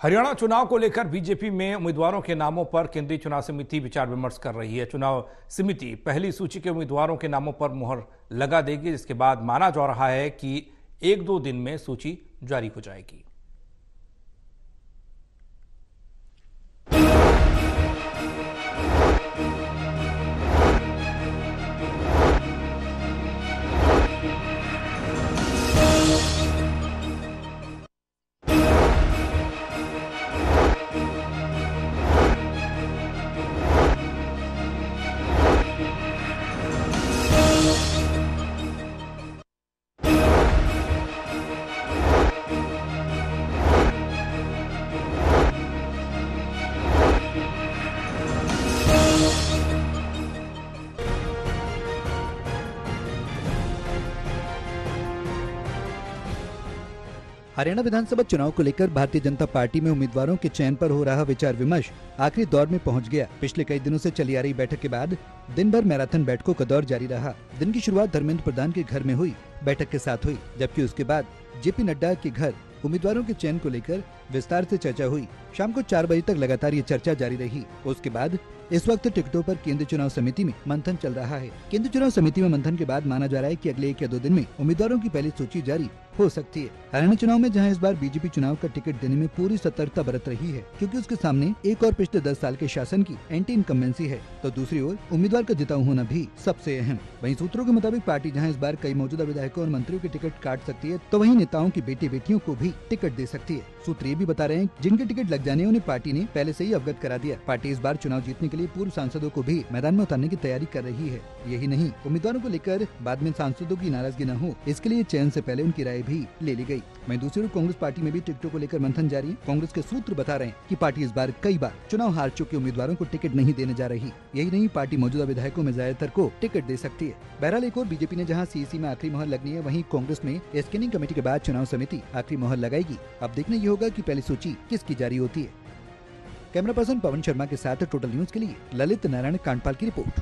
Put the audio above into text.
हरियाणा चुनाव को लेकर बीजेपी में उम्मीदवारों के नामों पर केंद्रीय चुनाव समिति विचार विमर्श कर रही है। चुनाव समिति पहली सूची के उम्मीदवारों के नामों पर मुहर लगा देगी, जिसके बाद माना जा रहा है कि 1-2 दिन में सूची जारी हो जाएगी। हरियाणा विधानसभा चुनाव को लेकर भारतीय जनता पार्टी में उम्मीदवारों के चयन पर हो रहा विचार विमर्श आखिरी दौर में पहुंच गया। पिछले कई दिनों से चली आ रही बैठक के बाद दिन भर मैराथन बैठकों का दौर जारी रहा। दिन की शुरुआत धर्मेंद्र प्रधान के घर में हुई बैठक के साथ हुई, जबकि उसके बाद जेपी नड्डा के घर उम्मीदवारों के चयन को लेकर विस्तार से चर्चा हुई। शाम को 4 बजे तक लगातार ये चर्चा जारी रही। उसके बाद इस वक्त टिकटों पर केंद्रीय चुनाव समिति में मंथन चल रहा है। केंद्रीय चुनाव समिति में मंथन के बाद माना जा रहा है कि अगले 1 या 2 दिन में उम्मीदवारों की पहली सूची जारी हो सकती है। हरियाणा चुनाव में जहां इस बार बीजेपी चुनाव का टिकट देने में पूरी सतर्कता बरत रही है, क्योंकि उसके सामने एक और पिछले 10 साल के शासन की एंटी इनकम्बेंसी है, तो दूसरी ओर उम्मीदवार का जिताऊ होना भी सबसे अहम। वहीं सूत्रों के मुताबिक पार्टी जहां इस बार कई मौजूदा विधायकों और मंत्रियों के टिकट काट सकती है, तो वहीं नेताओं की बेटी बेटियों को भी टिकट दे सकती है। सूत्र ये भी बता रहे हैं जिनके टिकट लग जाने उन्हें पार्टी ने पहले से ही अवगत करा दिया। पार्टी इस बार चुनाव जीतने के लिए पूर्व सांसदों को भी मैदान में उतारने की तैयारी कर रही है। यही नहीं, उम्मीदवारों को लेकर बाद में सांसदों की नाराजगी न हो, इसके लिए चयन से पहले उनकी राय भी ले ली गई। वहीं दूसरी ओर कांग्रेस पार्टी में भी टिकटों को लेकर मंथन जारी है। कांग्रेस के सूत्र बता रहे हैं कि पार्टी इस बार कई बार चुनाव हार चुके उम्मीदवारों को टिकट नहीं देने जा रही। यही नहीं, पार्टी मौजूदा विधायकों में ज्यादातर को टिकट दे सकती है। बहरहाल एक और बीजेपी ने जहां सीईसी में आखिरी मोहर लगनी है, वहीं कांग्रेस में स्क्रीनिंग कमेटी के बाद चुनाव समिति आखिरी मोहर लगाएगी। अब देखना ये होगा कि पहली सूची किसकी जारी होती है। कैमरा पर्सन पवन शर्मा के साथ टोटल न्यूज के लिए ललित नारायण कांडपाल की रिपोर्ट।